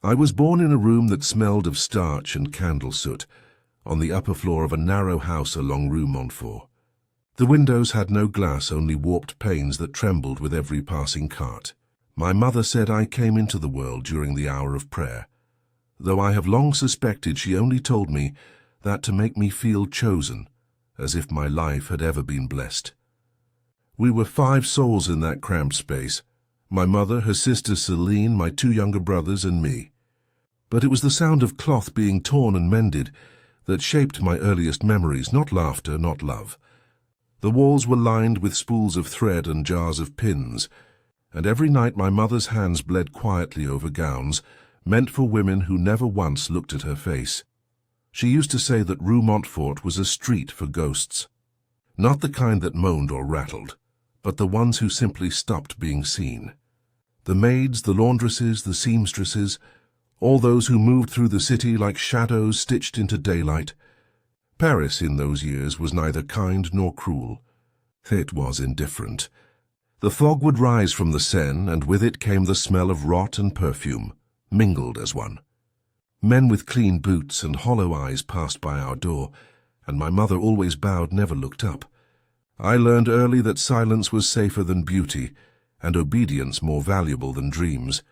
I was born in a room that smelled of starch and candle soot, on the upper floor of a narrow house along Rue Montfort. The windows had no glass, only warped panes that trembled with every passing cart. My mother said I came into the world during the hour of prayer, though I have long suspected she only told me that to make me feel chosen, as if my life had ever been blessed. We were 5 souls in that cramped space, my mother, her sister Celine, my 2 younger brothers, and me. But it was the sound of cloth being torn and mended that shaped my earliest memories, not laughter, not love. The walls were lined with spools of thread and jars of pins, and every night my mother's hands bled quietly over gowns meant for women who never once looked at her face. She used to say that Rue Montfort was a street for ghosts, not the kind that moaned or rattled, but the ones who simply stopped being seen. The maids, the laundresses, the seamstresses, all those who moved through the city like shadows stitched into daylight. Paris in those years was neither kind nor cruel. It was indifferent. The fog would rise from the Seine, and with it came the smell of rot and perfume, mingled as one. Men with clean boots and hollow eyes passed by our door, and my mother always bowed, never looked up. I learned early that silence was safer than beauty, and obedience more valuable than dreams.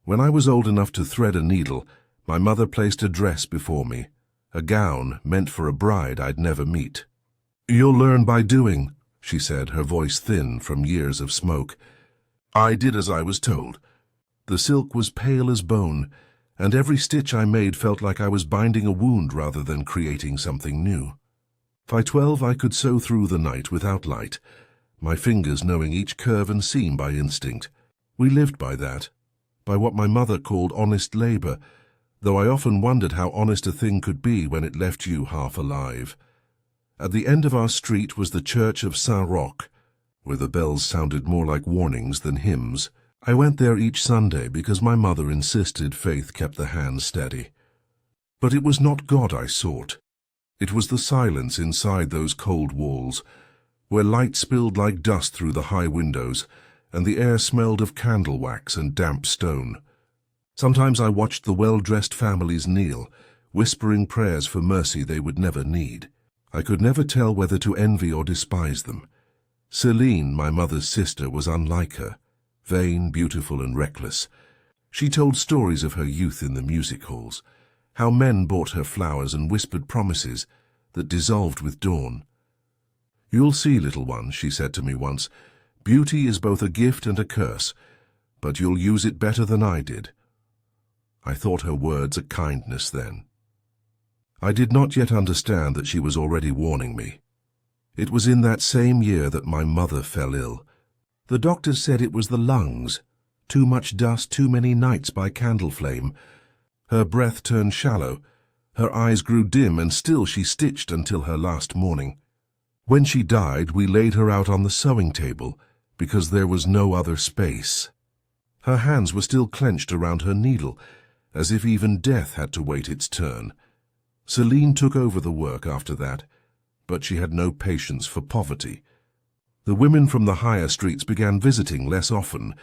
When I was old enough to thread a needle, my mother placed a dress before me, a gown meant for a bride I'd never meet. "You'll learn by doing," she said, her voice thin from years of smoke. I did as I was told. The silk was pale as bone, and every stitch I made felt like I was binding a wound rather than creating something new. By 12 I could sew through the night without light, my fingers knowing each curve and seam by instinct. We lived by that, by what my mother called honest labor, though I often wondered how honest a thing could be when it left you half alive. At the end of our street was the church of Saint-Roch, where the bells sounded more like warnings than hymns. I went there each Sunday because my mother insisted faith kept the hands steady. But it was not God I sought. It was the silence inside those cold walls, where light spilled like dust through the high windows, and the air smelled of candle wax and damp stone. Sometimes I watched the well-dressed families kneel, whispering prayers for mercy they would never need. I could never tell whether to envy or despise them. Celine, my mother's sister, was unlike her, vain, beautiful, and reckless. She told stories of her youth in the music halls, how men bought her flowers and whispered promises that dissolved with dawn. "You'll see, little one," she said to me once, "beauty is both a gift and a curse, but you'll use it better than I did." I thought her words a kindness then. I did not yet understand that she was already warning me. It was in that same year that my mother fell ill. The doctors said it was the lungs, too much dust, too many nights by candle flame. Her breath turned shallow, her eyes grew dim, and still she stitched until her last morning. When she died, we laid her out on the sewing table, because there was no other space. Her hands were still clenched around her needle, as if even death had to wait its turn. Celine took over the work after that, but she had no patience for poverty. The women from the higher streets began visiting less often,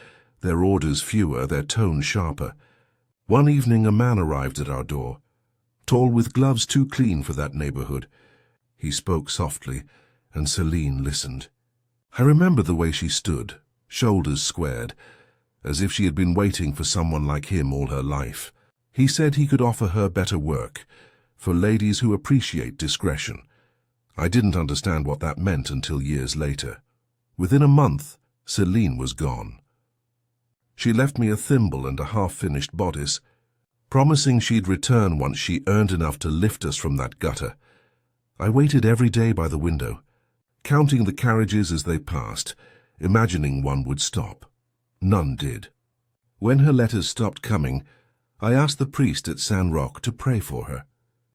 their orders fewer, their tone sharper. One evening a man arrived at our door, tall with gloves too clean for that neighborhood. He spoke softly, and Celine listened. I remember the way she stood, shoulders squared, as if she had been waiting for someone like him all her life. He said he could offer her better work, for ladies who appreciate discretion. I didn't understand what that meant until years later. Within a month, Celine was gone. She left me a thimble and a half-finished bodice, promising she'd return once she earned enough to lift us from that gutter. I waited every day by the window, counting the carriages as they passed, imagining one would stop. None did. When her letters stopped coming, I asked the priest at Saint-Roch to pray for her.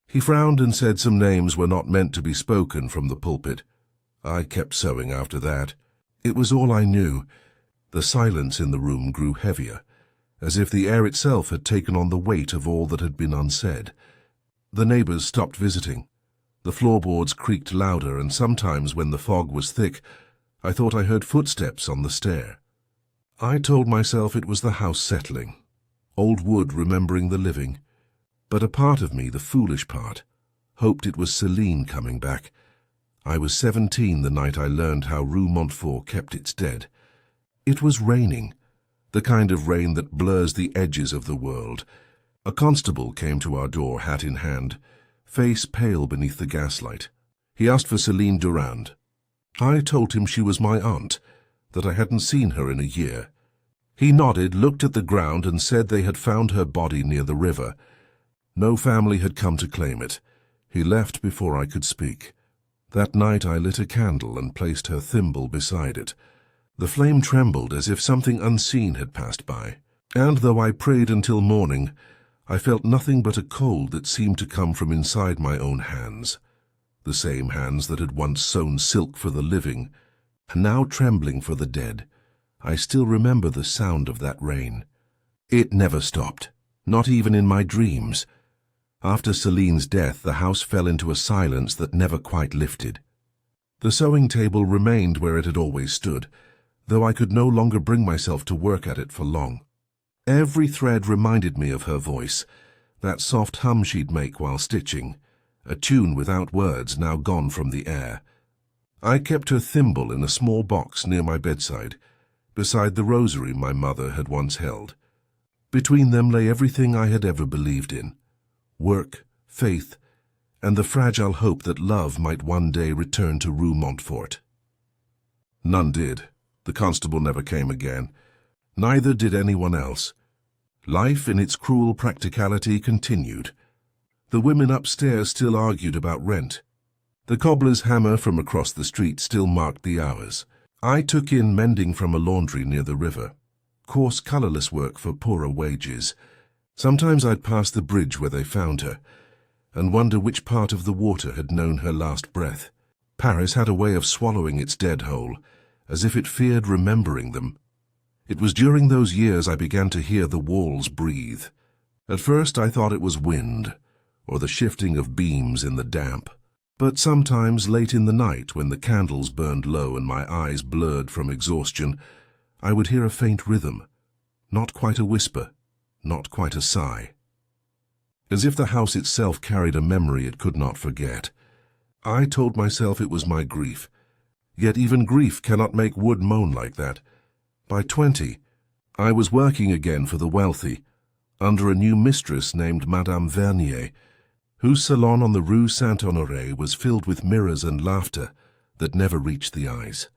He frowned and said some names were not meant to be spoken from the pulpit. I kept sewing after that. It was all I knew. The silence in the room grew heavier, as if the air itself had taken on the weight of all that had been unsaid. The neighbors stopped visiting. The floorboards creaked louder, and sometimes when the fog was thick, I thought I heard footsteps on the stair. I told myself it was the house settling, old wood remembering the living. But a part of me, the foolish part, hoped it was Céline coming back. I was 17 the night I learned how Rue Montfort kept its dead. It was raining, the kind of rain that blurs the edges of the world. A constable came to our door, hat in hand, face pale beneath the gaslight. He asked for Céline Durand. I told him she was my aunt, that I hadn't seen her in a year. He nodded, looked at the ground, and said they had found her body near the river. No family had come to claim it. He left before I could speak. That night I lit a candle and placed her thimble beside it. The flame trembled as if something unseen had passed by, and though I prayed until morning, I felt nothing but a cold that seemed to come from inside my own hands. The same hands that had once sewn silk for the living, and now trembling for the dead. I still remember the sound of that rain. It never stopped, not even in my dreams. After Céline's death, the house fell into a silence that never quite lifted. The sewing table remained where it had always stood, though I could no longer bring myself to work at it for long. Every thread reminded me of her voice, that soft hum she'd make while stitching, a tune without words now gone from the air. I kept her thimble in a small box near my bedside, beside the rosary my mother had once held. Between them lay everything I had ever believed in: work, faith, and the fragile hope that love might one day return to Rue Montfort. None did. The constable never came again. Neither did anyone else. Life, in its cruel practicality, continued. The women upstairs still argued about rent. The cobbler's hammer from across the street still marked the hours. I took in mending from a laundry near the river, coarse, colourless work for poorer wages. Sometimes I'd pass the bridge where they found her, and wonder which part of the water had known her last breath. Paris had a way of swallowing its dead whole, as if it feared remembering them. It was during those years I began to hear the walls breathe. At first I thought it was wind, or the shifting of beams in the damp. But sometimes, late in the night, when the candles burned low and my eyes blurred from exhaustion, I would hear a faint rhythm, not quite a whisper, not quite a sigh. As if the house itself carried a memory it could not forget. I told myself it was my grief. Yet even grief cannot make wood moan like that. By 20, I was working again for the wealthy, under a new mistress named Madame Vernier, whose salon on the Rue Saint-Honoré was filled with mirrors and laughter that never reached the eyes.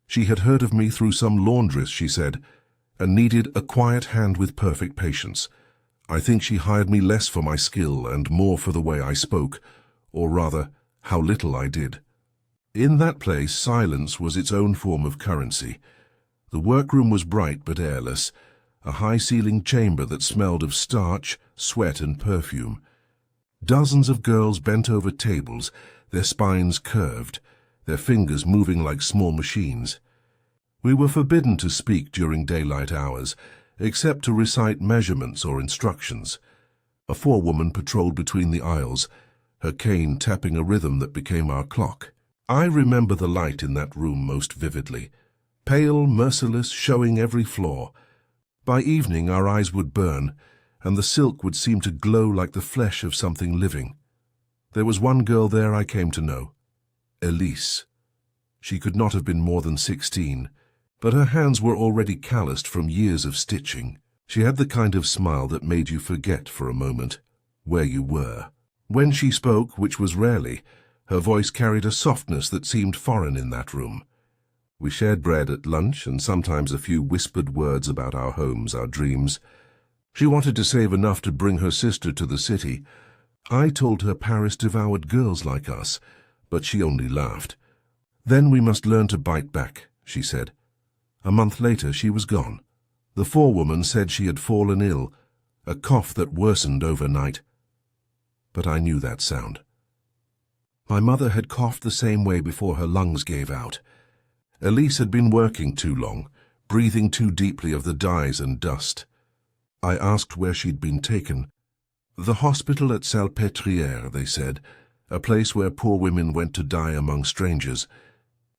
She had heard of me through some laundress, she said, and needed a quiet hand with perfect patience. I think she hired me less for my skill and more for the way I spoke, or rather, how little I did. In that place, silence was its own form of currency. The workroom was bright but airless, a high-ceilinged chamber that smelled of starch, sweat, and perfume. Dozens of girls bent over tables, their spines curved, their fingers moving like small machines. We were forbidden to speak during daylight hours, except to recite measurements or instructions. A forewoman patrolled between the aisles, her cane tapping a rhythm that became our clock. I remember the light in that room most vividly, pale, merciless, showing every flaw. By evening our eyes would burn, and the silk would seem to glow like the flesh of something living. There was one girl there I came to know, Elise. She could not have been more than 16, but her hands were already calloused from years of stitching. She had the kind of smile that made you forget for a moment where you were. When she spoke, which was rarely, her voice carried a softness that seemed foreign in that room. We shared bread at lunch and sometimes a few whispered words about our homes, our dreams. She wanted to save enough to bring her sister to the city. I told her Paris devoured girls like us, but she only laughed. Then we must learn to bite back, she said. A month later she was gone. The forewoman said she had fallen ill, a cough that worsened overnight. But I knew that sound. My mother had coughed the same way before her lungs gave out. Elise had been working too long, breathing too deeply of the dyes and dust. I asked where she'd been taken. The hospital at Salpêtrière, they said, a place where poor women went to die among strangers.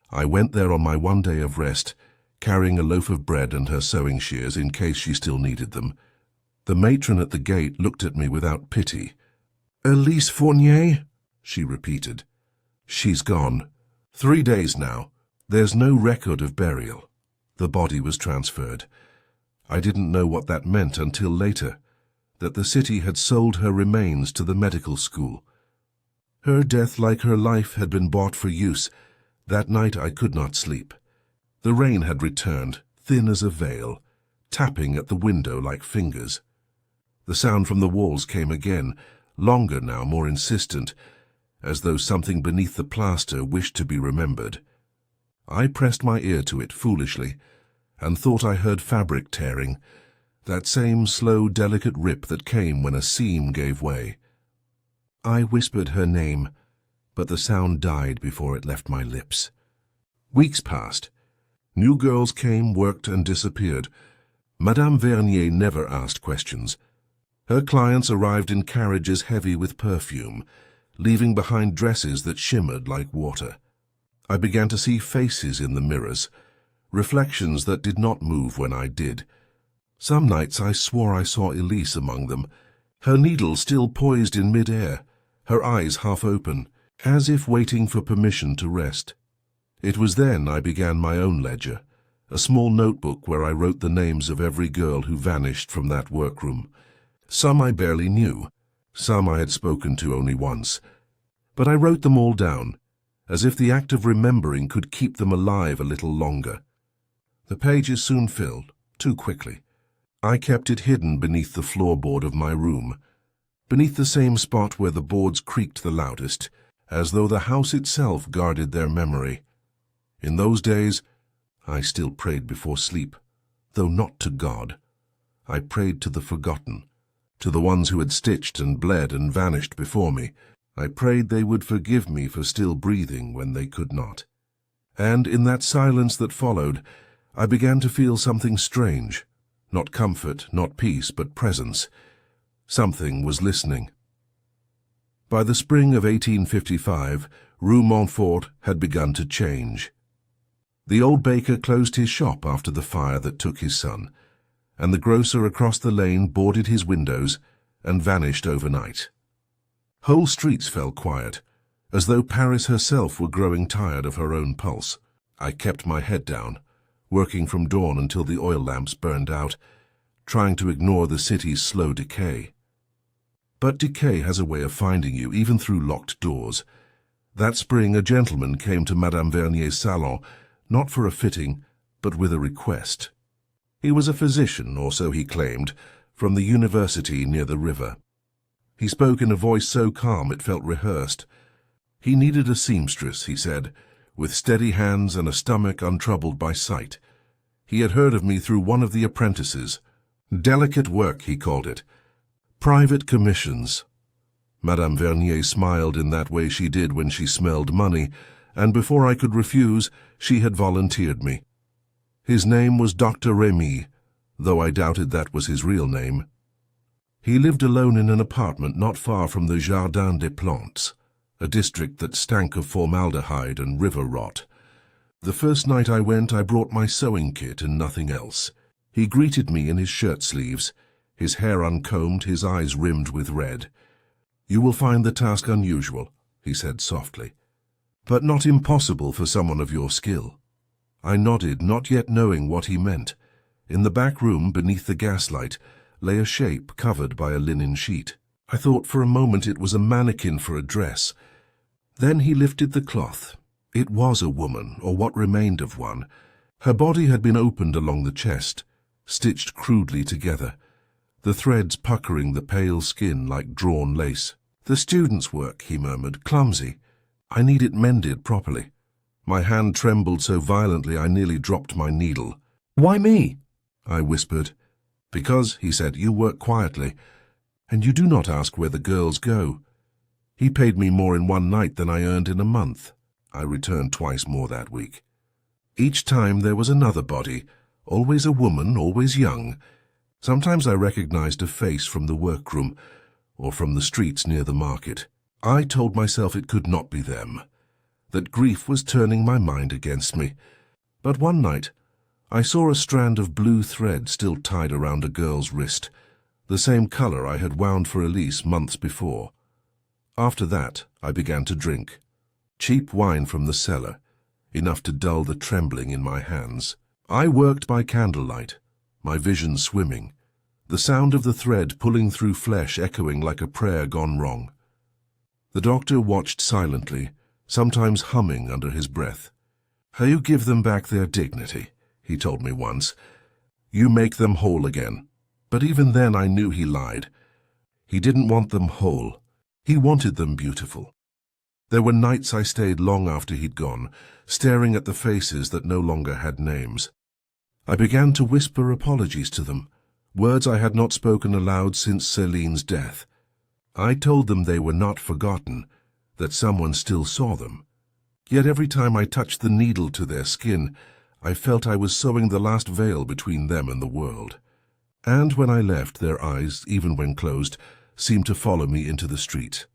I went there on my one day of rest, carrying a loaf of bread and her sewing shears in case she still needed them. The matron at the gate looked at me without pity. "Elise Fournier?" she repeated. "She's gone. 3 days now. There's no record of burial." The body was transferred. I didn't know what that meant until later, that the city had sold her remains to the medical school. Her death, like her life, had been bought for use. That night I could not sleep. The rain had returned, thin as a veil, tapping at the window like fingers. The sound from the walls came again, longer now, more insistent, as though something beneath the plaster wished to be remembered. I pressed my ear to it foolishly, and thought I heard fabric tearing, that same slow, delicate rip that came when a seam gave way. I whispered her name, but the sound died before it left my lips. Weeks passed. New girls came, worked, and disappeared. Madame Vernier never asked questions. Her clients arrived in carriages heavy with perfume, leaving behind dresses that shimmered like water. I began to see faces in the mirrors, reflections that did not move when I did. Some nights I swore I saw Elise among them, her needle still poised in mid-air, her eyes half open, as if waiting for permission to rest. It was then I began my own ledger, a small notebook where I wrote the names of every girl who vanished from that workroom. Some I barely knew, some I had spoken to only once, but I wrote them all down, as if the act of remembering could keep them alive a little longer. The pages soon filled, too quickly. I kept it hidden beneath the floorboard of my room, beneath the same spot where the boards creaked the loudest, as though the house itself guarded their memory. In those days, I still prayed before sleep, though not to God. I prayed to the forgotten, to the ones who had stitched and bled and vanished before me. I prayed they would forgive me for still breathing when they could not. And in that silence that followed, I began to feel something strange, not comfort, not peace, but presence. Something was listening. By the spring of 1855, Rue Montfort had begun to change. The old baker closed his shop after the fire that took his son, and the grocer across the lane boarded his windows and vanished overnight. Whole streets fell quiet, as though Paris herself were growing tired of her own pulse. I kept my head down, working from dawn until the oil lamps burned out, trying to ignore the city's slow decay. But decay has a way of finding you, even through locked doors. That spring a gentleman came to Madame Vernier's salon, not for a fitting, but with a request. He was a physician, or so he claimed, from the university near the river. He spoke in a voice so calm it felt rehearsed. He needed a seamstress, he said, with steady hands and a stomach untroubled by sight. He had heard of me through one of the apprentices. Delicate work, he called it. Private commissions. Madame Vernier smiled in that way she did when she smelled money, and before I could refuse, she had volunteered me. His name was Dr. Remy, though I doubted that was his real name. He lived alone in an apartment not far from the Jardin des Plantes, a district that stank of formaldehyde and river rot. The first night I went, I brought my sewing kit and nothing else. He greeted me in his shirt sleeves, his hair uncombed, his eyes rimmed with red. "You will find the task unusual," he said softly, "but not impossible for someone of your skill." I nodded, not yet knowing what he meant. In the back room, beneath the gaslight, lay a shape covered by a linen sheet. I thought for a moment it was a mannequin for a dress. Then he lifted the cloth. It was a woman, or what remained of one. Her body had been opened along the chest, stitched crudely together, the threads puckering the pale skin like drawn lace. "The student's work," he murmured, "clumsy. I need it mended properly." My hand trembled so violently I nearly dropped my needle. "Why me?" I whispered. "Because," he said, "you work quietly, and you do not ask where the girls go." He paid me more in one night than I earned in a month. I returned twice more that week. Each time there was another body, always a woman, always young. Sometimes I recognized a face from the workroom or from the streets near the market. I told myself it could not be them, that grief was turning my mind against me. But one night I saw a strand of blue thread still tied around a girl's wrist, the same color I had wound for Elise months before. After that, I began to drink. Cheap wine from the cellar, enough to dull the trembling in my hands. I worked by candlelight, my vision swimming, the sound of the thread pulling through flesh echoing like a prayer gone wrong. The doctor watched silently, sometimes humming under his breath. "How you give them back their dignity," he told me once. "You make them whole again." But even then I knew he lied. He didn't want them whole. He wanted them beautiful. There were nights I stayed long after he'd gone, staring at the faces that no longer had names. I began to whisper apologies to them, words I had not spoken aloud since Celine's death. I told them they were not forgotten, that someone still saw them. Yet every time I touched the needle to their skin, I felt I was sewing the last veil between them and the world. And when I left, their eyes, even when closed, seemed to follow me into the street.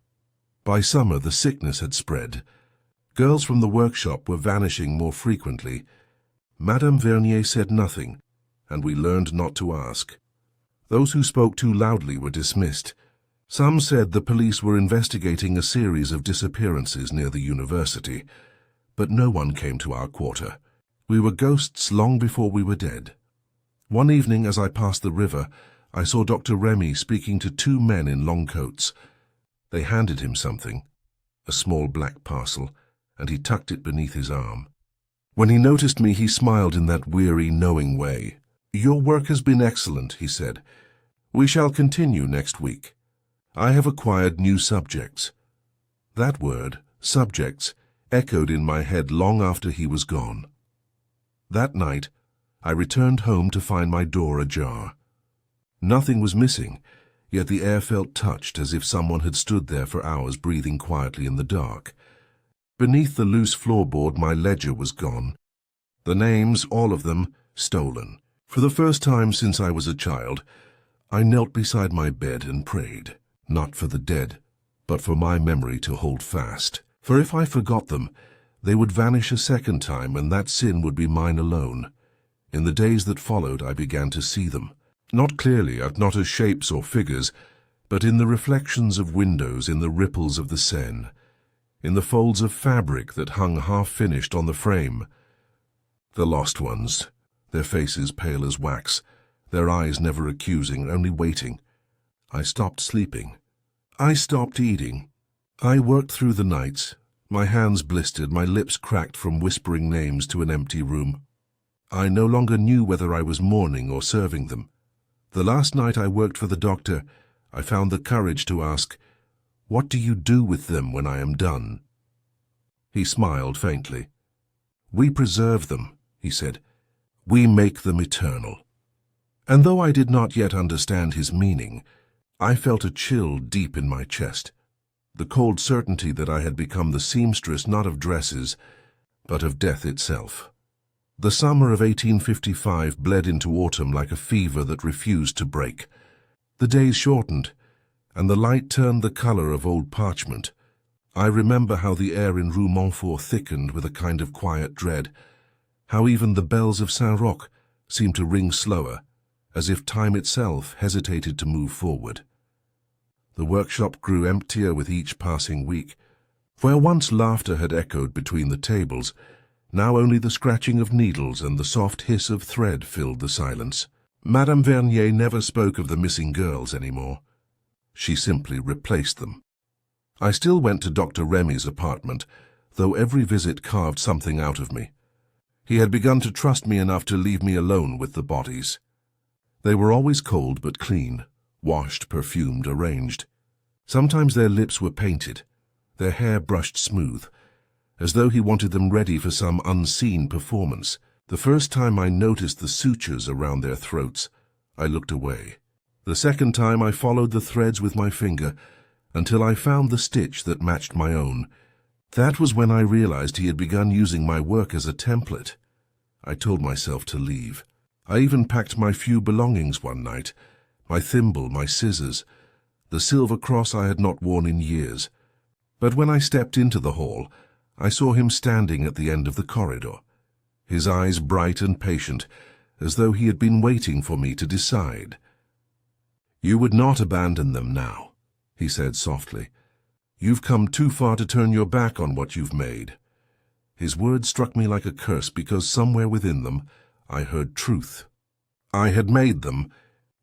By summer, the sickness had spread. Girls from the workshop were vanishing more frequently. Madame Vernier said nothing, and we learned not to ask. Those who spoke too loudly were dismissed. Some said the police were investigating a series of disappearances near the university, but no one came to our quarter. We were ghosts long before we were dead. One evening as I passed the river, I saw Dr. Remy speaking to two men in long coats. They handed him something, a small black parcel, and he tucked it beneath his arm. When he noticed me, he smiled in that weary, knowing way. "Your work has been excellent," he said. "We shall continue next week. I have acquired new subjects." That word, subjects, echoed in my head long after he was gone. That night, I returned home to find my door ajar. Nothing was missing, yet the air felt touched as if someone had stood there for hours breathing quietly in the dark. Beneath the loose floorboard, my ledger was gone. The names, all of them, stolen. For the first time since I was a child, I knelt beside my bed and prayed, not for the dead, but for my memory to hold fast. For if I forgot them, they would vanish a second time, and that sin would be mine alone. In the days that followed, I began to see them. Not clearly, not as shapes or figures, but in the reflections of windows, in the ripples of the Seine, in the folds of fabric that hung half-finished on the frame. The lost ones, their faces pale as wax, their eyes never accusing, only waiting. I stopped sleeping. I stopped eating. I worked through the nights, my hands blistered, my lips cracked from whispering names to an empty room. I no longer knew whether I was mourning or serving them. The last night I worked for the doctor, I found the courage to ask, "What do you do with them when I am done?" He smiled faintly. "We preserve them," he said. "We make them eternal." And though I did not yet understand his meaning, I felt a chill deep in my chest, the cold certainty that I had become the seamstress not of dresses, but of death itself. The summer of 1855 bled into autumn like a fever that refused to break. The days shortened, and the light turned the color of old parchment. I remember how the air in Rue Montfort thickened with a kind of quiet dread, how even the bells of Saint-Roch seemed to ring slower, as if time itself hesitated to move forward. The workshop grew emptier with each passing week. Where once laughter had echoed between the tables, now only the scratching of needles and the soft hiss of thread filled the silence. Madame Vernier never spoke of the missing girls anymore. She simply replaced them. I still went to Dr. Remy's apartment, though every visit carved something out of me. He had begun to trust me enough to leave me alone with the bodies. They were always cold but clean, washed, perfumed, arranged. Sometimes their lips were painted, their hair brushed smooth, as though he wanted them ready for some unseen performance. The first time I noticed the sutures around their throats, I looked away. The second time I followed the threads with my finger until I found the stitch that matched my own. That was when I realized he had begun using my work as a template. I told myself to leave. I even packed my few belongings one night, my thimble, my scissors, the silver cross I had not worn in years. But when I stepped into the hall, I saw him standing at the end of the corridor, his eyes bright and patient, as though he had been waiting for me to decide. "You would not abandon them now," he said softly. "You've come too far to turn your back on what you've made." His words struck me like a curse because somewhere within them I heard truth. I had made them,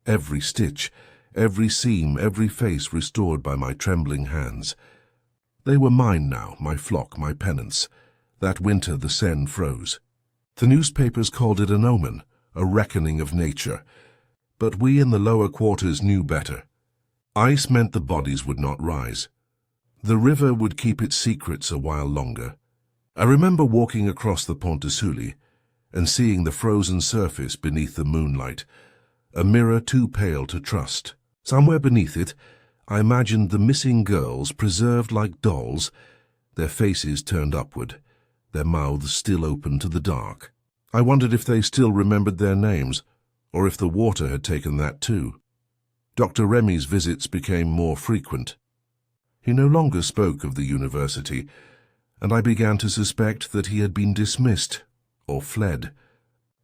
every stitch, every seam, every face restored by my trembling hands. They were mine now, my flock, my penance. That winter the Seine froze. The newspapers called it an omen, a reckoning of nature. But we in the lower quarters knew better. Ice meant the bodies would not rise. The river would keep its secrets a while longer. I remember walking across the Pont de Sully and seeing the frozen surface beneath the moonlight, a mirror too pale to trust. Somewhere beneath it, I imagined the missing girls preserved like dolls, their faces turned upward, their mouths still open to the dark. I wondered if they still remembered their names, or if the water had taken that too. Dr. Remy's visits became more frequent. He no longer spoke of the university, and I began to suspect that he had been dismissed or fled.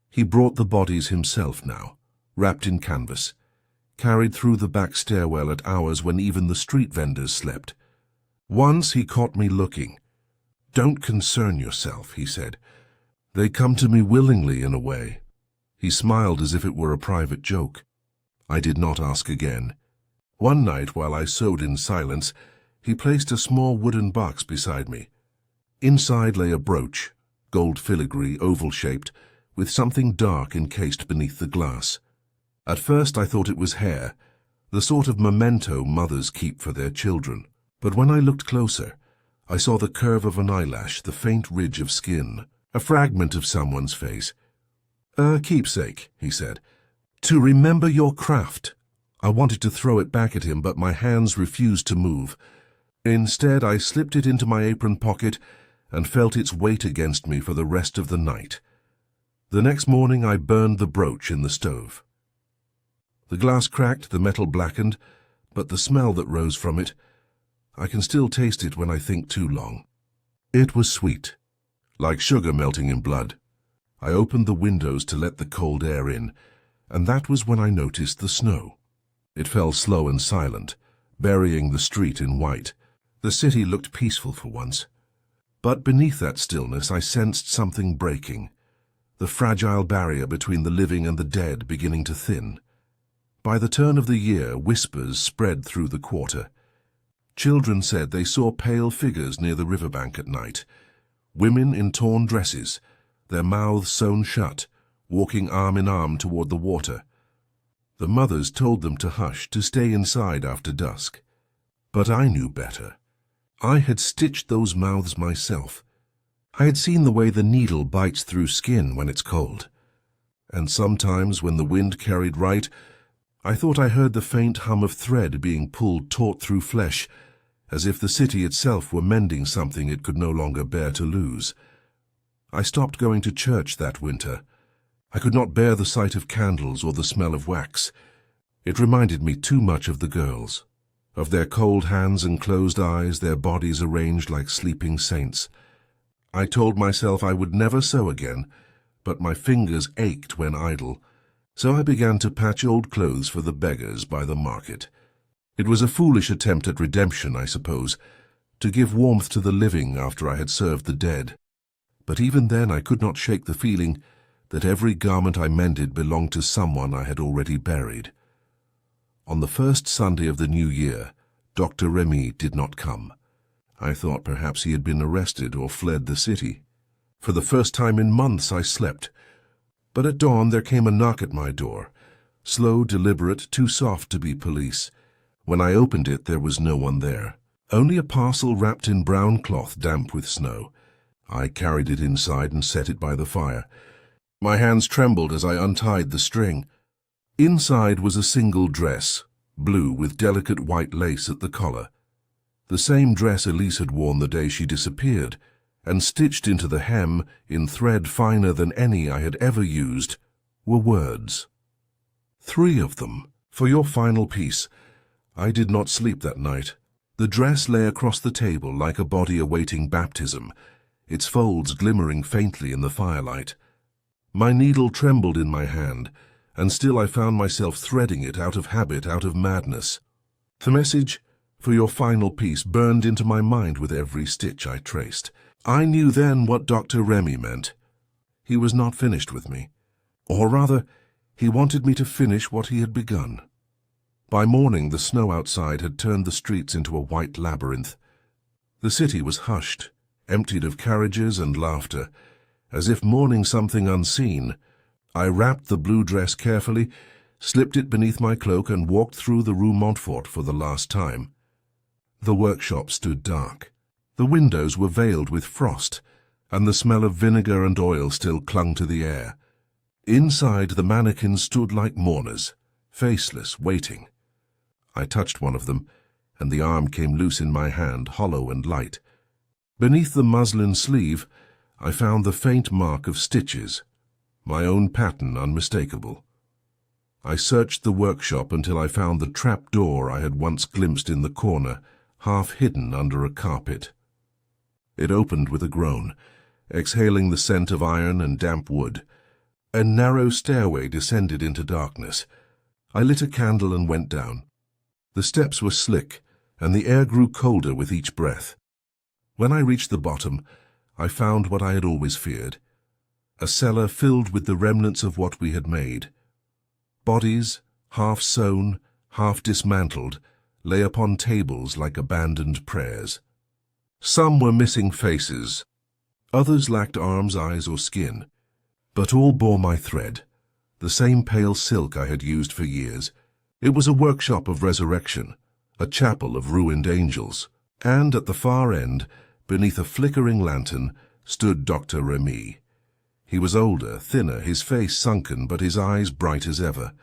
He brought the bodies himself now, wrapped in canvas, carried through the back stairwell at hours when even the street vendors slept. Once he caught me looking. "Don't concern yourself," he said. "They come to me willingly in a way." He smiled as if it were a private joke. I did not ask again. One night, while I sewed in silence, he placed a small wooden box beside me. Inside lay a brooch, gold filigree, oval-shaped, with something dark encased beneath the glass. At first I thought it was hair, the sort of memento mothers keep for their children. But when I looked closer, I saw the curve of an eyelash, the faint ridge of skin, a fragment of someone's face. "A keepsake," he said, "to remember your craft." I wanted to throw it back at him, but my hands refused to move. Instead, I slipped it into my apron pocket and felt its weight against me for the rest of the night. The next morning I burned the brooch in the stove. The glass cracked, the metal blackened, but the smell that rose from it, I can still taste it when I think too long. It was sweet, like sugar melting in blood. I opened the windows to let the cold air in, and that was when I noticed the snow. It fell slow and silent, burying the street in white. The city looked peaceful for once. But beneath that stillness I sensed something breaking, the fragile barrier between the living and the dead beginning to thin. By the turn of the year, whispers spread through the quarter. Children said they saw pale figures near the riverbank at night, women in torn dresses, their mouths sewn shut, walking arm in arm toward the water. The mothers told them to hush, to stay inside after dusk. But I knew better. I had stitched those mouths myself. I had seen the way the needle bites through skin when it's cold. And sometimes, when the wind carried right, I thought I heard the faint hum of thread being pulled taut through flesh, as if the city itself were mending something it could no longer bear to lose. I stopped going to church that winter. I could not bear the sight of candles or the smell of wax. It reminded me too much of the girls, of their cold hands and closed eyes, their bodies arranged like sleeping saints. I told myself I would never sew again, but my fingers ached when idle, so I began to patch old clothes for the beggars by the market. It was a foolish attempt at redemption, I suppose, to give warmth to the living after I had served the dead. But even then I could not shake the feeling that every garment I mended belonged to someone I had already buried. On the first Sunday of the new year, Dr. Remy did not come. I thought perhaps he had been arrested or fled the city. For the first time in months I slept. But at dawn there came a knock at my door, slow, deliberate, too soft to be police. When I opened it, there was no one there, only a parcel wrapped in brown cloth damp with snow. I carried it inside and set it by the fire. My hands trembled as I untied the string. Inside was a single dress, blue with delicate white lace at the collar. The same dress Elise had worn the day she disappeared, and stitched into the hem, in thread finer than any I had ever used, were words. 3 of them, for your final piece. I did not sleep that night. The dress lay across the table like a body awaiting baptism, its folds glimmering faintly in the firelight. My needle trembled in my hand, and still I found myself threading it out of habit, out of madness. The message for your final piece burned into my mind with every stitch I traced. I knew then what Dr. Remy meant. He was not finished with me. Or rather, he wanted me to finish what he had begun. By morning, the snow outside had turned the streets into a white labyrinth. The city was hushed, emptied of carriages and laughter. As if mourning something unseen, I wrapped the blue dress carefully, slipped it beneath my cloak, and walked through the Rue Montfort for the last time. The workshop stood dark. The windows were veiled with frost, and the smell of vinegar and oil still clung to the air. Inside, the mannequins stood like mourners, faceless, waiting. I touched one of them, and the arm came loose in my hand, hollow and light. Beneath the muslin sleeve, I found the faint mark of stitches, my own pattern unmistakable. I searched the workshop until I found the trap door I had once glimpsed in the corner, half hidden under a carpet. It opened with a groan, exhaling the scent of iron and damp wood. A narrow stairway descended into darkness. I lit a candle and went down. The steps were slick, and the air grew colder with each breath. When I reached the bottom, I found what I had always feared, a cellar filled with the remnants of what we had made. Bodies, half sewn, half dismantled, lay upon tables like abandoned prayers. Some were missing faces, others lacked arms, eyes, or skin, but all bore my thread, the same pale silk I had used for years. It was a workshop of resurrection, a chapel of ruined angels, and at the far end, beneath a flickering lantern, stood Dr. Remy. He was older, thinner, his face sunken, but his eyes bright as ever.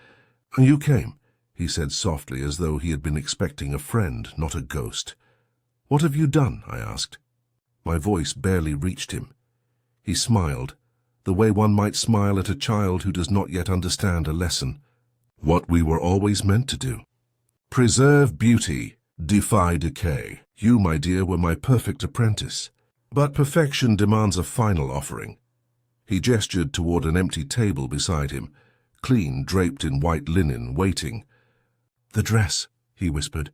"You came," he said softly, as though he had been expecting a friend, not a ghost. "What have you done?" I asked. My voice barely reached him. He smiled, the way one might smile at a child who does not yet understand a lesson. "What we were always meant to do. Preserve beauty, defy decay. You, my dear, were my perfect apprentice. But perfection demands a final offering." He gestured toward an empty table beside him, clean, draped in white linen, waiting. "The dress," he whispered.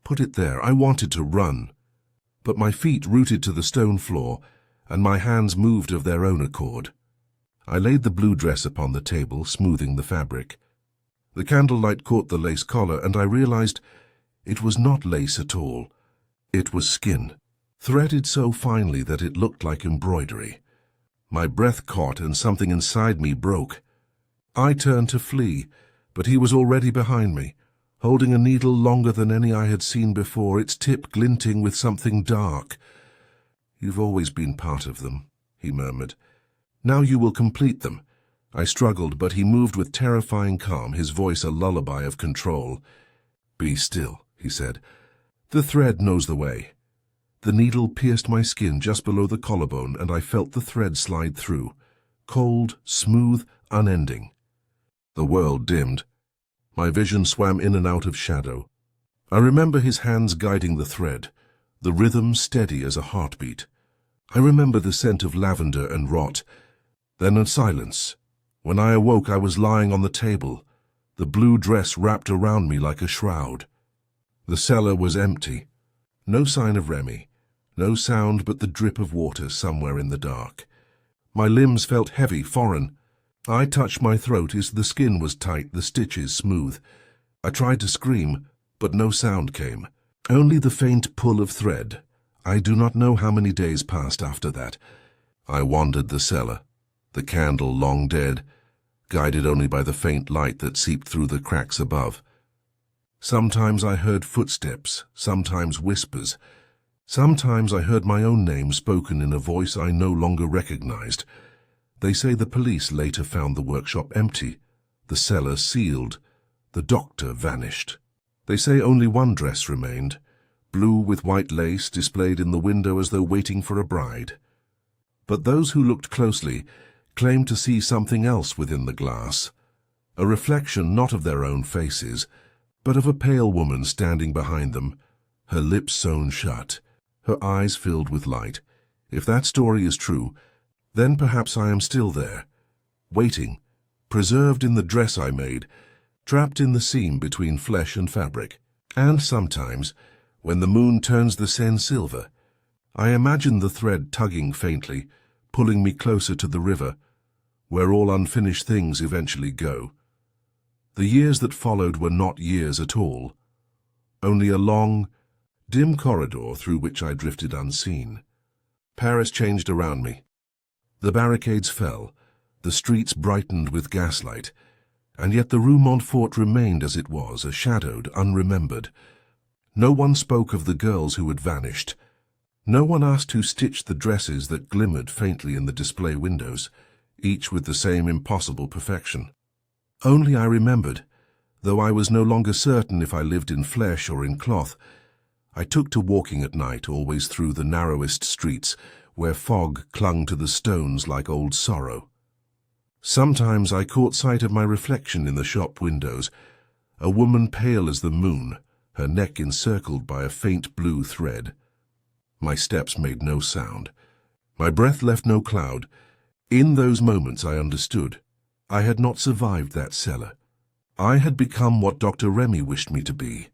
"Put it there. I wanted to run." But my feet rooted to the stone floor, and my hands moved of their own accord. I laid the blue dress upon the table, smoothing the fabric. The candlelight caught the lace collar, and I realized it was not lace at all. It was skin, threaded so finely that it looked like embroidery. My breath caught, and something inside me broke. I turned to flee, but he was already behind me, holding a needle longer than any I had seen before, its tip glinting with something dark. "You've always been part of them," he murmured. "Now you will complete them." I struggled, but he moved with terrifying calm, his voice a lullaby of control. "Be still," he said. "The thread knows the way." The needle pierced my skin just below the collarbone, and I felt the thread slide through, cold, smooth, unending. The world dimmed. My vision swam in and out of shadow. I remember his hands guiding the thread, the rhythm steady as a heartbeat. I remember the scent of lavender and rot. Then a silence. When I awoke, I was lying on the table, the blue dress wrapped around me like a shroud. The cellar was empty. No sign of Remy, no sound but the drip of water somewhere in the dark. My limbs felt heavy, foreign. I touched my throat as the skin was tight, the stitches smooth. I tried to scream, but no sound came, only the faint pull of thread. I do not know how many days passed after that. I wandered the cellar, the candle long dead, guided only by the faint light that seeped through the cracks above. Sometimes I heard footsteps, sometimes whispers. Sometimes I heard my own name spoken in a voice I no longer recognized. They say the police later found the workshop empty, the cellar sealed, the doctor vanished. They say only one dress remained, blue with white lace displayed in the window as though waiting for a bride. But those who looked closely claimed to see something else within the glass, a reflection not of their own faces, but of a pale woman standing behind them, her lips sewn shut, her eyes filled with light. If that story is true, then perhaps I am still there, waiting, preserved in the dress I made, trapped in the seam between flesh and fabric. And sometimes, when the moon turns the Seine silver, I imagine the thread tugging faintly, pulling me closer to the river, where all unfinished things eventually go. The years that followed were not years at all, only a long, dim corridor through which I drifted unseen. Paris changed around me. The barricades fell, the streets brightened with gaslight, and yet the Rue Montfort remained as it was, a shadowed, unremembered. No one spoke of the girls who had vanished. No one asked who stitched the dresses that glimmered faintly in the display windows, each with the same impossible perfection. Only I remembered, though I was no longer certain if I lived in flesh or in cloth, I took to walking at night, always through the narrowest streets, where fog clung to the stones like old sorrow. Sometimes I caught sight of my reflection in the shop windows, a woman pale as the moon, her neck encircled by a faint blue thread. My steps made no sound. My breath left no cloud. In those moments I understood. I had not survived that cellar. I had become what Dr. Remy wished me to be,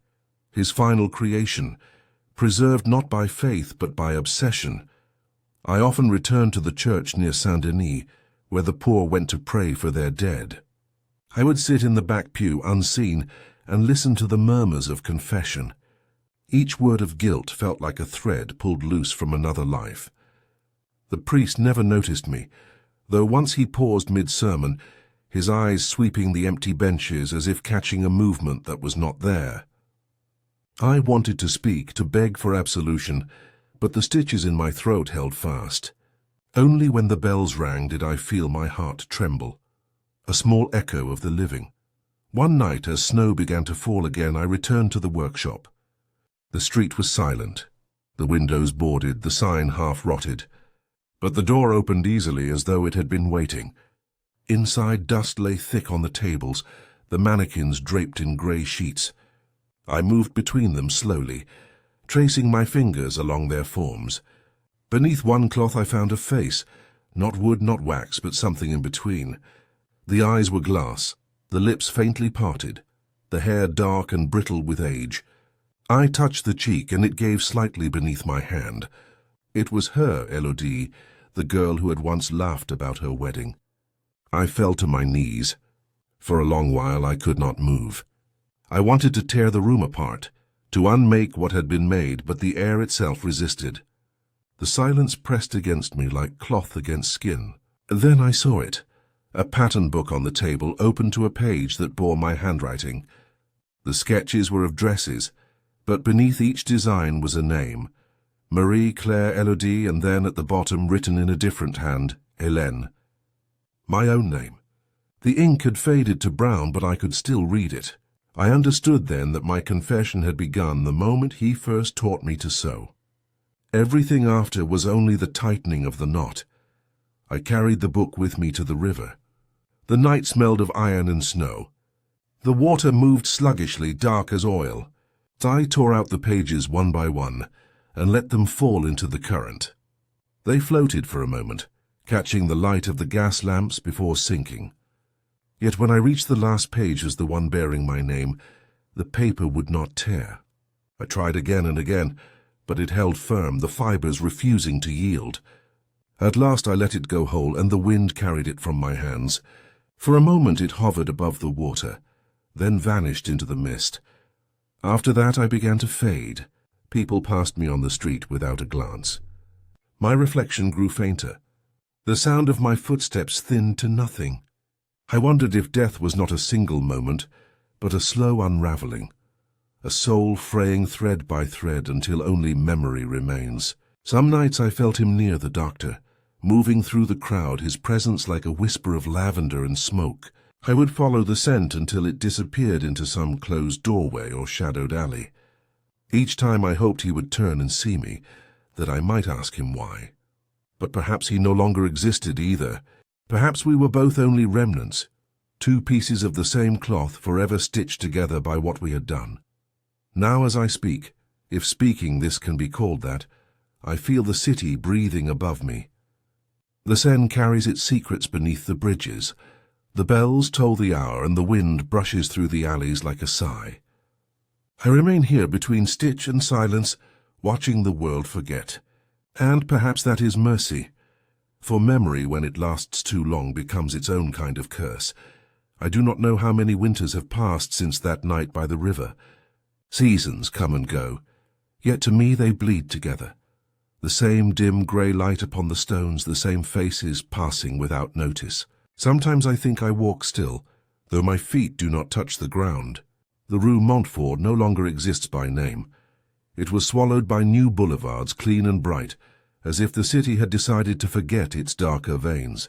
his final creation, preserved not by faith but by obsession. I often returned to the church near Saint-Denis, where the poor went to pray for their dead. I would sit in the back pew unseen and listen to the murmurs of confession. Each word of guilt felt like a thread pulled loose from another life. The priest never noticed me, though once he paused mid-sermon, his eyes sweeping the empty benches as if catching a movement that was not there. I wanted to speak, to beg for absolution, but the stitches in my throat held fast. Only when the bells rang did I feel my heart tremble, a small echo of the living. One night, as snow began to fall again, I returned to the workshop. The street was silent, the windows boarded, the sign half rotted, but the door opened easily as though it had been waiting. Inside, dust lay thick on the tables, the mannequins draped in grey sheets. I moved between them slowly, tracing my fingers along their forms. Beneath one cloth I found a face, not wood, not wax, but something in between. The eyes were glass, the lips faintly parted, the hair dark and brittle with age. I touched the cheek, and it gave slightly beneath my hand. It was her, Elodie, the girl who had once laughed about her wedding. I fell to my knees. For a long while I could not move. I wanted to tear the room apart, to unmake what had been made, but the air itself resisted. The silence pressed against me like cloth against skin. Then I saw it, a pattern book on the table, open to a page that bore my handwriting. The sketches were of dresses, but beneath each design was a name, Marie Claire Elodie, and then at the bottom, written in a different hand, Hélène. My own name. The ink had faded to brown, but I could still read it. I understood then that my confession had begun the moment he first taught me to sew. Everything after was only the tightening of the knot. I carried the book with me to the river. The night smelled of iron and snow. The water moved sluggishly, dark as oil. I tore out the pages one by one and let them fall into the current. They floated for a moment, catching the light of the gas lamps before sinking. Yet when I reached the last page as the one bearing my name, the paper would not tear. I tried again and again, but it held firm, the fibers refusing to yield. At last I let it go whole, and the wind carried it from my hands. For a moment it hovered above the water, then vanished into the mist. After that I began to fade. People passed me on the street without a glance. My reflection grew fainter. The sound of my footsteps thinned to nothing. I wondered if death was not a single moment, but a slow unraveling, a soul fraying thread by thread until only memory remains. Some nights I felt him near, the doctor, moving through the crowd, his presence like a whisper of lavender and smoke. I would follow the scent until it disappeared into some closed doorway or shadowed alley. Each time I hoped he would turn and see me, that I might ask him why. But perhaps he no longer existed either. Perhaps we were both only remnants, two pieces of the same cloth forever stitched together by what we had done. Now as I speak, if speaking this can be called that, I feel the city breathing above me. The Seine carries its secrets beneath the bridges. The bells toll the hour and the wind brushes through the alleys like a sigh. I remain here between stitch and silence, watching the world forget. And perhaps that is mercy, for memory, when it lasts too long, becomes its own kind of curse. I do not know how many winters have passed since that night by the river. Seasons come and go, yet to me they bleed together. The same dim grey light upon the stones, the same faces passing without notice. Sometimes I think I walk still, though my feet do not touch the ground. The Rue Montfort no longer exists by name. It was swallowed by new boulevards, clean and bright, as if the city had decided to forget its darker veins.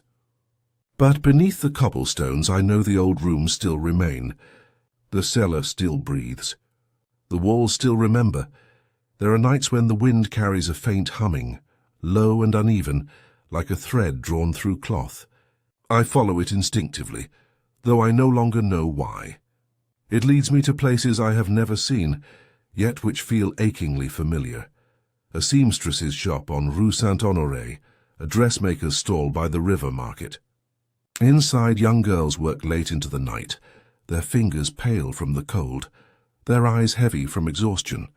But beneath the cobblestones I know the old rooms still remain. The cellar still breathes. The walls still remember. There are nights when the wind carries a faint humming, low and uneven, like a thread drawn through cloth. I follow it instinctively, though I no longer know why. It leads me to places I have never seen, yet which feel achingly familiar. A seamstress's shop on Rue Saint-Honoré, a dressmaker's stall by the river market. Inside, young girls work late into the night, their fingers pale from the cold, their eyes heavy from exhaustion.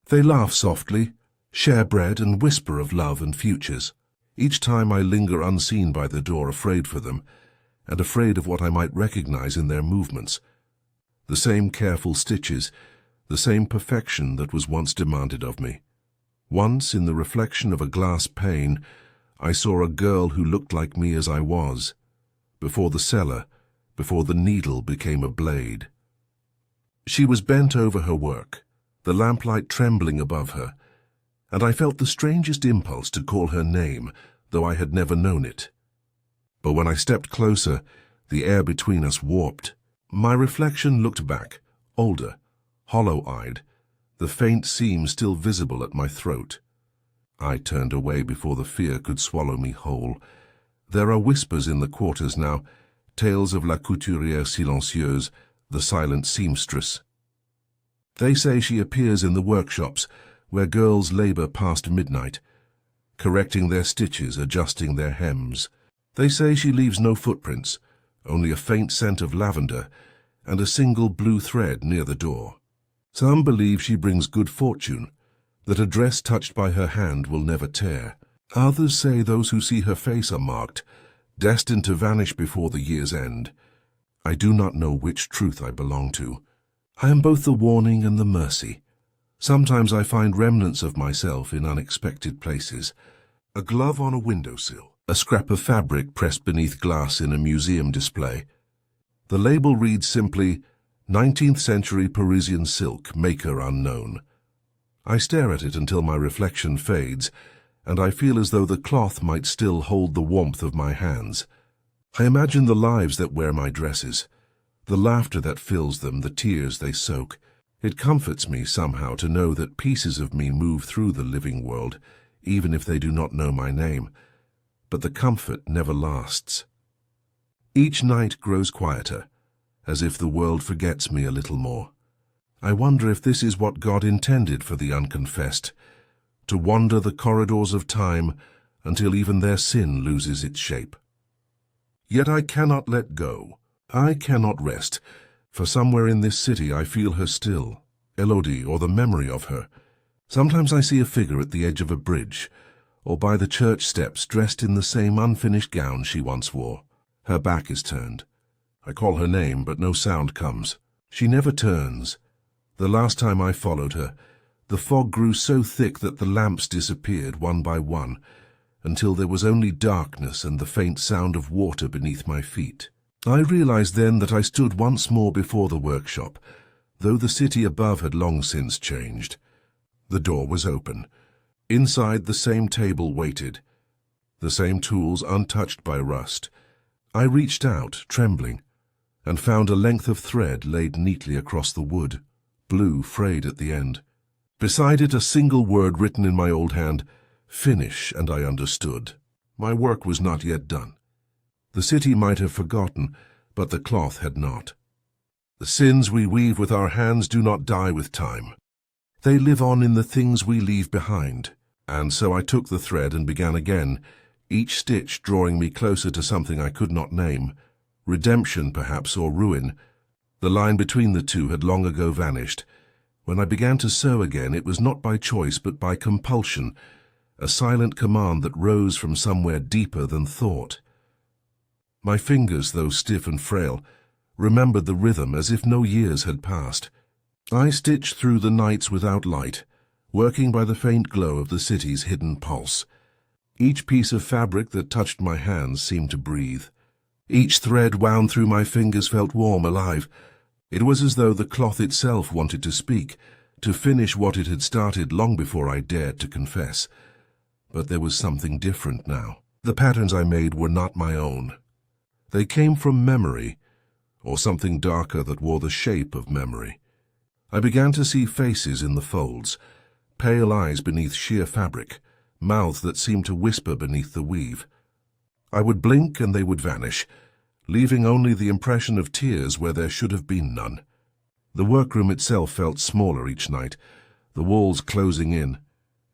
They laugh softly, share bread, and whisper of love and futures. Each time I linger unseen by the door, afraid for them, and afraid of what I might recognize in their movements. The same careful stitches, the same perfection that was once demanded of me. Once, in the reflection of a glass pane, I saw a girl who looked like me as I was, before the cellar, before the needle became a blade. She was bent over her work, the lamplight trembling above her, and I felt the strangest impulse to call her name, though I had never known it. But when I stepped closer, the air between us warped. My reflection looked back, older, hollow-eyed, the faint seam still visible at my throat. I turned away before the fear could swallow me whole. There are whispers in the quarters now, tales of la couturière silencieuse, the silent seamstress. They say she appears in the workshops, where girls labor past midnight, correcting their stitches, adjusting their hems. They say she leaves no footprints, only a faint scent of lavender and a single blue thread near the door. Some believe she brings good fortune, that a dress touched by her hand will never tear. Others say those who see her face are marked, destined to vanish before the year's end. I do not know which truth I belong to. I am both the warning and the mercy. Sometimes I find remnants of myself in unexpected places. A glove on a windowsill, a scrap of fabric pressed beneath glass in a museum display. The label reads simply, 19th century Parisian silk, maker unknown. I stare at it until my reflection fades, and I feel as though the cloth might still hold the warmth of my hands. I imagine the lives that wear my dresses, the laughter that fills them, the tears they soak. It comforts me somehow to know that pieces of me move through the living world, even if they do not know my name. But the comfort never lasts. Each night grows quieter, as if the world forgets me a little more. I wonder if this is what God intended for the unconfessed, to wander the corridors of time until even their sin loses its shape. Yet I cannot let go. I cannot rest, for somewhere in this city I feel her still, Elodie, or the memory of her. Sometimes I see a figure at the edge of a bridge, or by the church steps, dressed in the same unfinished gown she once wore. Her back is turned. I call her name, but no sound comes. She never turns. The last time I followed her, the fog grew so thick that the lamps disappeared one by one, until there was only darkness and the faint sound of water beneath my feet. I realized then that I stood once more before the workshop, though the city above had long since changed. The door was open. Inside, the same table waited, the same tools untouched by rust. I reached out, trembling, and found a length of thread laid neatly across the wood, blue frayed at the end. Beside it a single word written in my old hand, finish, and I understood. My work was not yet done. The city might have forgotten, but the cloth had not. The sins we weave with our hands do not die with time. They live on in the things we leave behind. And so I took the thread and began again, each stitch drawing me closer to something I could not name, Redemption, perhaps, or ruin. The line between the two had long ago vanished. When I began to sew again, it was not by choice but by compulsion, a silent command that rose from somewhere deeper than thought. My fingers, though stiff and frail, remembered the rhythm as if no years had passed. I stitched through the nights without light, working by the faint glow of the city's hidden pulse. Each piece of fabric that touched my hands seemed to breathe. Each thread wound through my fingers felt warm, alive. It was as though the cloth itself wanted to speak, to finish what it had started long before I dared to confess. But there was something different now. The patterns I made were not my own. They came from memory, or something darker that wore the shape of memory. I began to see faces in the folds, pale eyes beneath sheer fabric, mouths that seemed to whisper beneath the weave. I would blink and they would vanish, leaving only the impression of tears where there should have been none. The workroom itself felt smaller each night, the walls closing in,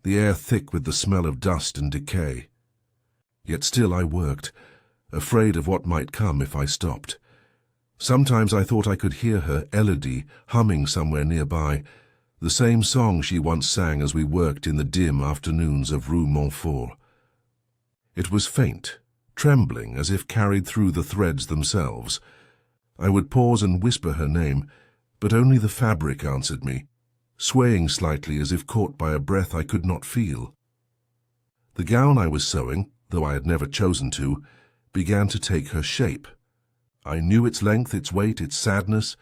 the air thick with the smell of dust and decay. Yet still I worked, afraid of what might come if I stopped. Sometimes I thought I could hear her, Elodie, humming somewhere nearby, the same song she once sang as we worked in the dim afternoons of Rue Montfort. It was faint, trembling as if carried through the threads themselves. I would pause and whisper her name, but only the fabric answered me, swaying slightly as if caught by a breath I could not feel. The gown I was sewing, though I had never chosen to, began to take her shape. I knew its length, its weight, its sadness.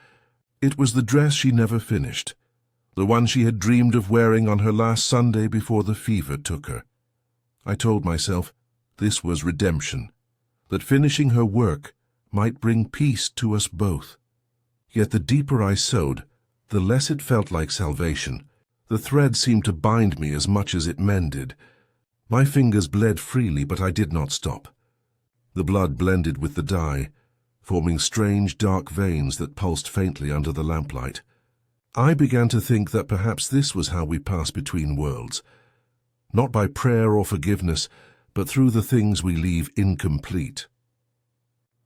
It was the dress she never finished, the one she had dreamed of wearing on her last Sunday before the fever took her. I told myself this was redemption, that finishing her work might bring peace to us both. Yet the deeper I sewed, the less it felt like salvation. The thread seemed to bind me as much as it mended. My fingers bled freely, but I did not stop. The blood blended with the dye, forming strange dark veins that pulsed faintly under the lamplight. I began to think that perhaps this was how we pass between worlds, not by prayer or forgiveness, but through the things we leave incomplete.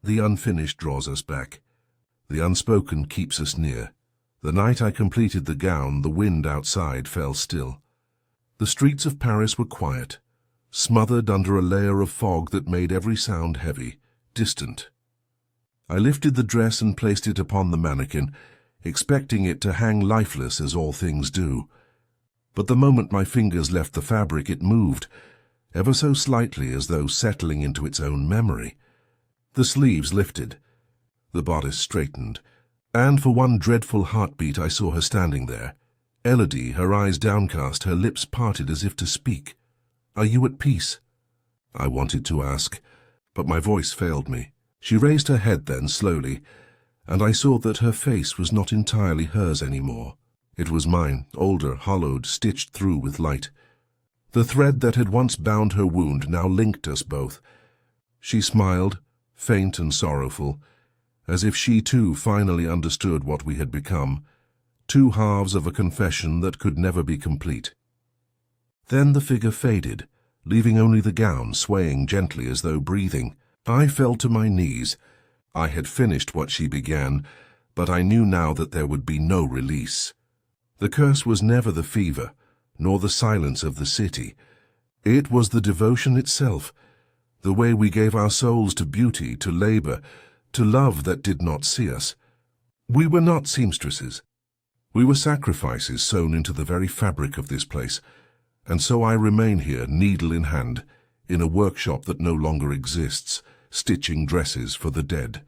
The unfinished draws us back. The unspoken keeps us near. The night I completed the gown, the wind outside fell still. The streets of Paris were quiet, smothered under a layer of fog that made every sound heavy, distant. I lifted the dress and placed it upon the mannequin, expecting it to hang lifeless as all things do. But the moment my fingers left the fabric, it moved, ever so slightly as though settling into its own memory. The sleeves lifted, the bodice straightened, and for one dreadful heartbeat I saw her standing there, Elodie, her eyes downcast, her lips parted as if to speak. "Are you at peace?" I wanted to ask, but my voice failed me. She raised her head then, slowly, and I saw that her face was not entirely hers anymore. It was mine, older, hollowed, stitched through with light. The thread that had once bound her wound now linked us both. She smiled, faint and sorrowful, as if she too finally understood what we had become, two halves of a confession that could never be complete. Then the figure faded, leaving only the gown swaying gently as though breathing. I fell to my knees. I had finished what she began, but I knew now that there would be no release. The curse was never the fever, nor the silence of the city. It was the devotion itself, the way we gave our souls to beauty, to labor, to love that did not see us. We were not seamstresses. We were sacrifices sewn into the very fabric of this place, and so I remain here, needle in hand, in a workshop that no longer exists, stitching dresses for the dead.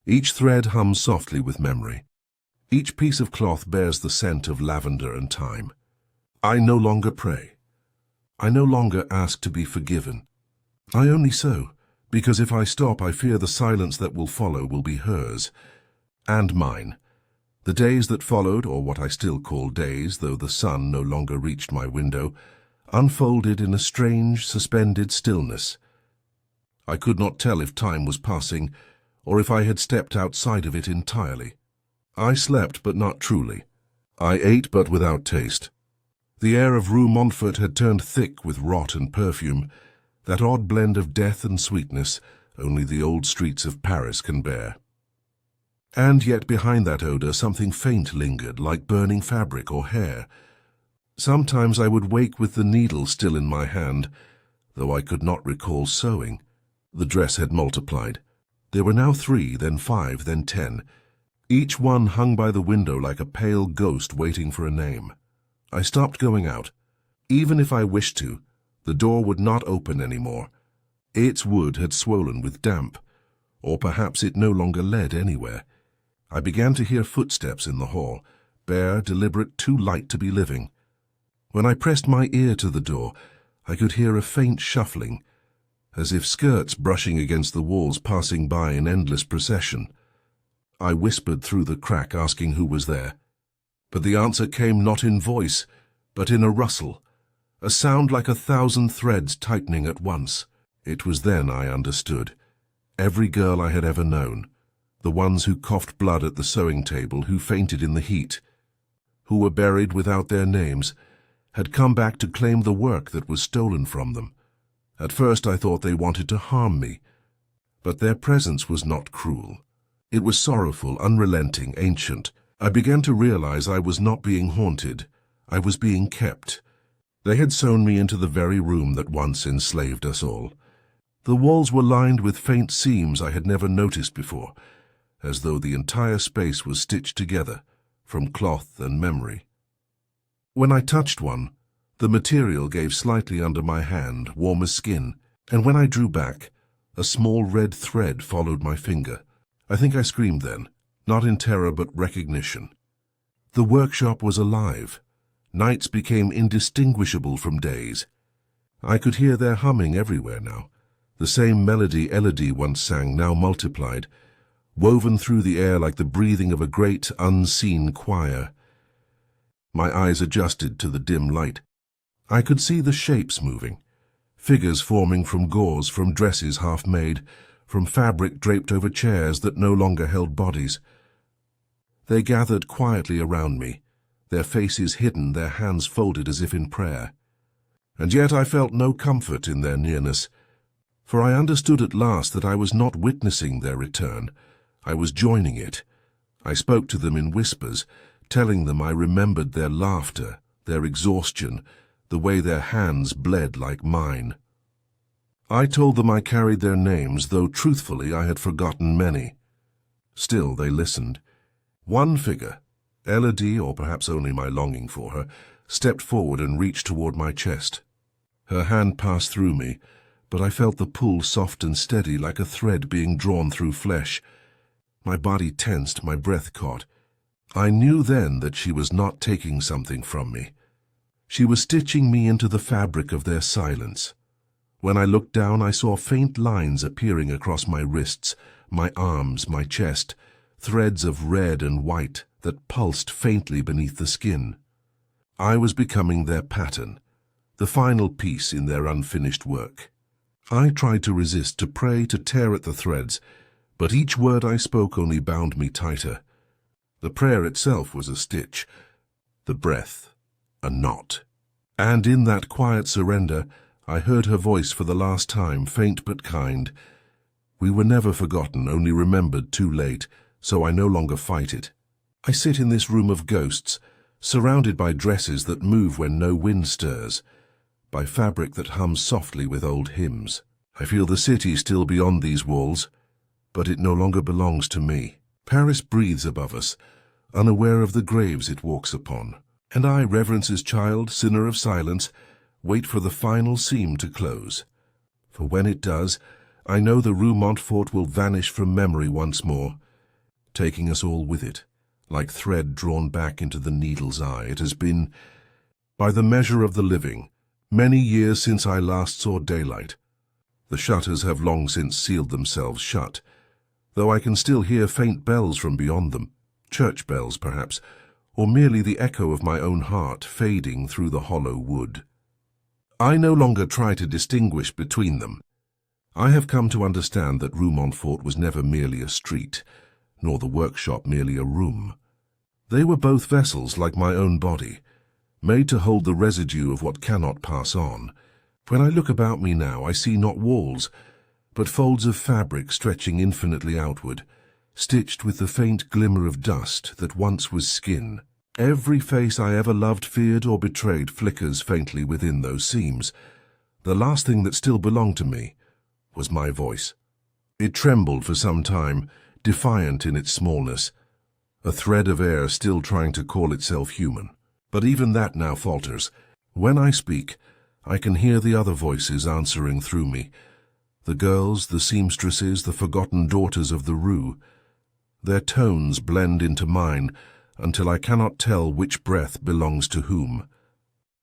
Each thread hums softly with memory. Each piece of cloth bears the scent of lavender and thyme. I no longer pray. I no longer ask to be forgiven. I only sew, because if I stop, I fear the silence that will follow will be hers, and mine. The days that followed, or what I still call days, though the sun no longer reached my window, unfolded in a strange, suspended stillness. I could not tell if time was passing, or if I had stepped outside of it entirely. I slept, but not truly. I ate, but without taste. The air of Rue Montfort had turned thick with rot and perfume, that odd blend of death and sweetness, only the old streets of Paris can bear. And yet behind that odor something faint lingered, like burning fabric or hair. Sometimes I would wake with the needle still in my hand, though I could not recall sewing. The dress had multiplied. There were now 3, then 5, then 10. Each one hung by the window like a pale ghost waiting for a name. I stopped going out. Even if I wished to, the door would not open anymore. Its wood had swollen with damp, or perhaps it no longer led anywhere. I began to hear footsteps in the hall, bare, deliberate, too light to be living. When I pressed my ear to the door, I could hear a faint shuffling, as if skirts brushing against the walls passing by in endless procession. I whispered through the crack, asking who was there. But the answer came not in voice, but in a rustle, a sound like 1,000 threads tightening at once. It was then I understood. Every girl I had ever known, the ones who coughed blood at the sewing table, who fainted in the heat, who were buried without their names, had come back to claim the work that was stolen from them. At first I thought they wanted to harm me, but their presence was not cruel. It was sorrowful, unrelenting, ancient. I began to realize I was not being haunted. I was being kept. They had sewn me into the very room that once enslaved us all. The walls were lined with faint seams I had never noticed before, as though the entire space was stitched together from cloth and memory. When I touched one, the material gave slightly under my hand, warm as skin, and when I drew back, a small red thread followed my finger. I think I screamed then, not in terror but recognition. The workshop was alive. Nights became indistinguishable from days. I could hear their humming everywhere now. The same melody Elodie once sang, now multiplied, woven through the air like the breathing of a great, unseen choir. My eyes adjusted to the dim light. I could see the shapes moving, figures forming from gauze, from dresses half made, from fabric draped over chairs that no longer held bodies. They gathered quietly around me, their faces hidden, their hands folded as if in prayer. And yet I felt no comfort in their nearness, for I understood at last that I was not witnessing their return. I was joining it. I spoke to them in whispers, telling them I remembered their laughter, their exhaustion, the way their hands bled like mine. I told them I carried their names, though truthfully I had forgotten many. Still they listened. One figure, Elodie, or perhaps only my longing for her, stepped forward and reached toward my chest. Her hand passed through me, but I felt the pull soft and steady like a thread being drawn through flesh. My body tensed, my breath caught. I knew then that she was not taking something from me. She was stitching me into the fabric of their silence. When I looked down, I saw faint lines appearing across my wrists, my arms, my chest, threads of red and white that pulsed faintly beneath the skin. I was becoming their pattern, the final piece in their unfinished work. I tried to resist, to pray, to tear at the threads, but each word I spoke only bound me tighter. The prayer itself was a stitch, the breath a knot. And in that quiet surrender, I heard her voice for the last time, faint but kind. We were never forgotten, only remembered too late, so I no longer fight it. I sit in this room of ghosts, surrounded by dresses that move when no wind stirs, by fabric that hums softly with old hymns. I feel the city still beyond these walls, but it no longer belongs to me. Paris breathes above us, unaware of the graves it walks upon. And I, reverence's child, sinner of silence, wait for the final seam to close. For when it does, I know the Rue Montfort will vanish from memory once more, taking us all with it, like thread drawn back into the needle's eye. It has been, by the measure of the living, many years since I last saw daylight. The shutters have long since sealed themselves shut, though I can still hear faint bells from beyond them, church bells perhaps, or merely the echo of my own heart fading through the hollow wood. I no longer try to distinguish between them. I have come to understand that Rue Montfort was never merely a street, nor the workshop merely a room. They were both vessels like my own body, made to hold the residue of what cannot pass on. When I look about me now, I see not walls, but folds of fabric stretching infinitely outward, stitched with the faint glimmer of dust that once was skin. Every face I ever loved, feared, or betrayed flickers faintly within those seams. The last thing that still belonged to me was my voice. It trembled for some time, defiant in its smallness, a thread of air still trying to call itself human. But even that now falters. When I speak, I can hear the other voices answering through me. The girls, the seamstresses, the forgotten daughters of the Rue. Their tones blend into mine until I cannot tell which breath belongs to whom.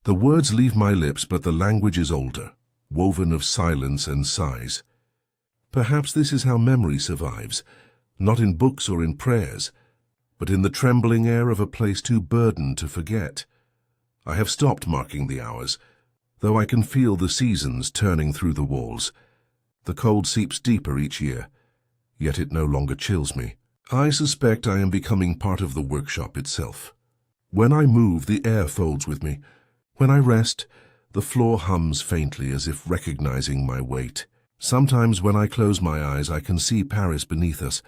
The words leave my lips, but the language is older, woven of silence and sighs. Perhaps this is how memory survives, not in books or in prayers, but in the trembling air of a place too burdened to forget. I have stopped marking the hours, though I can feel the seasons turning through the walls. The cold seeps deeper each year, yet it no longer chills me. I suspect I am becoming part of the workshop itself. When I move, the air folds with me. When I rest, the floor hums faintly as if recognizing my weight. Sometimes when I close my eyes, I can see Paris beneath us,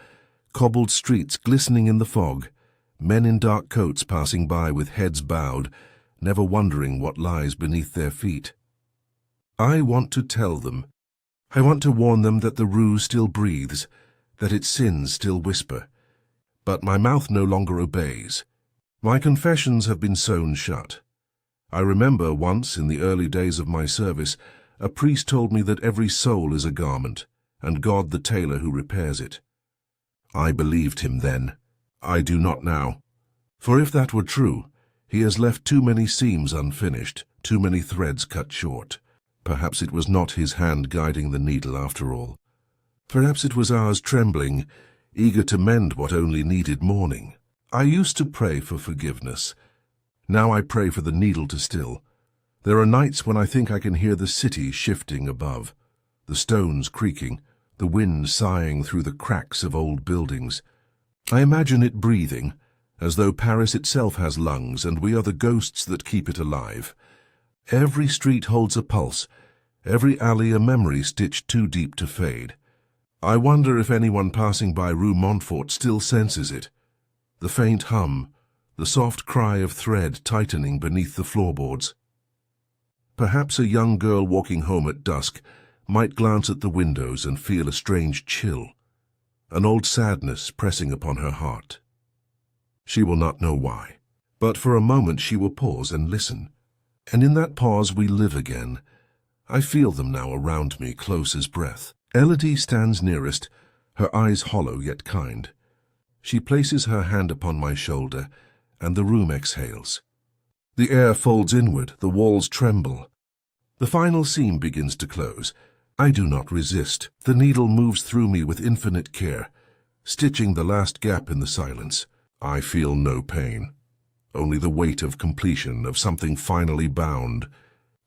cobbled streets glistening in the fog, men in dark coats passing by with heads bowed, never wondering what lies beneath their feet. I want to tell them. I want to warn them that the Rue still breathes, that its sins still whisper. But my mouth no longer obeys. My confessions have been sewn shut. I remember once, in the early days of my service, a priest told me that every soul is a garment, and God the tailor who repairs it. I believed him then. I do not now. For if that were true, he has left too many seams unfinished, too many threads cut short. Perhaps it was not his hand guiding the needle after all. Perhaps it was ours trembling, eager to mend what only needed mourning. I used to pray for forgiveness. Now I pray for the needle to still. There are nights when I think I can hear the city shifting above, the stones creaking, the wind sighing through the cracks of old buildings. I imagine it breathing, as though Paris itself has lungs and we are the ghosts that keep it alive. Every street holds a pulse, every alley a memory stitched too deep to fade. I wonder if anyone passing by Rue Montfort still senses it. The faint hum, the soft cry of thread tightening beneath the floorboards. Perhaps a young girl walking home at dusk might glance at the windows and feel a strange chill, an old sadness pressing upon her heart. She will not know why, but for a moment she will pause and listen. And in that pause we live again. I feel them now around me, close as breath. Elodie stands nearest, her eyes hollow yet kind. She places her hand upon my shoulder, and the room exhales. The air folds inward, the walls tremble. The final seam begins to close. I do not resist. The needle moves through me with infinite care, stitching the last gap in the silence. I feel no pain, only the weight of completion, of something finally bound.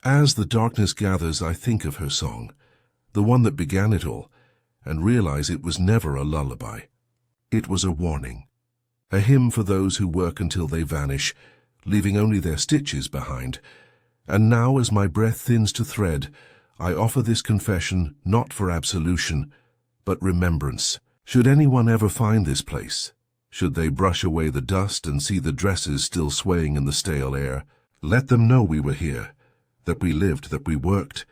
As the darkness gathers, I think of her song, the one that began it all, and realize it was never a lullaby. It was a warning, a hymn for those who work until they vanish, leaving only their stitches behind. And now, as my breath thins to thread, I offer this confession not for absolution, but remembrance. Should anyone ever find this place, should they brush away the dust and see the dresses still swaying in the stale air, let them know we were here, that we lived, that we worked,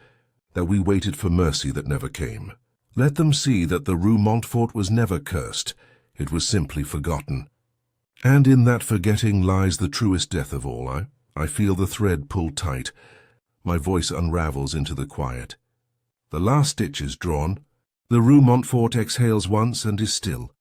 that we waited for mercy that never came. Let them see that the Rue Montfort was never cursed, it was simply forgotten. And in that forgetting lies the truest death of all. I feel the thread pull tight. My voice unravels into the quiet. The last stitch is drawn. The Rue Montfort exhales once and is still.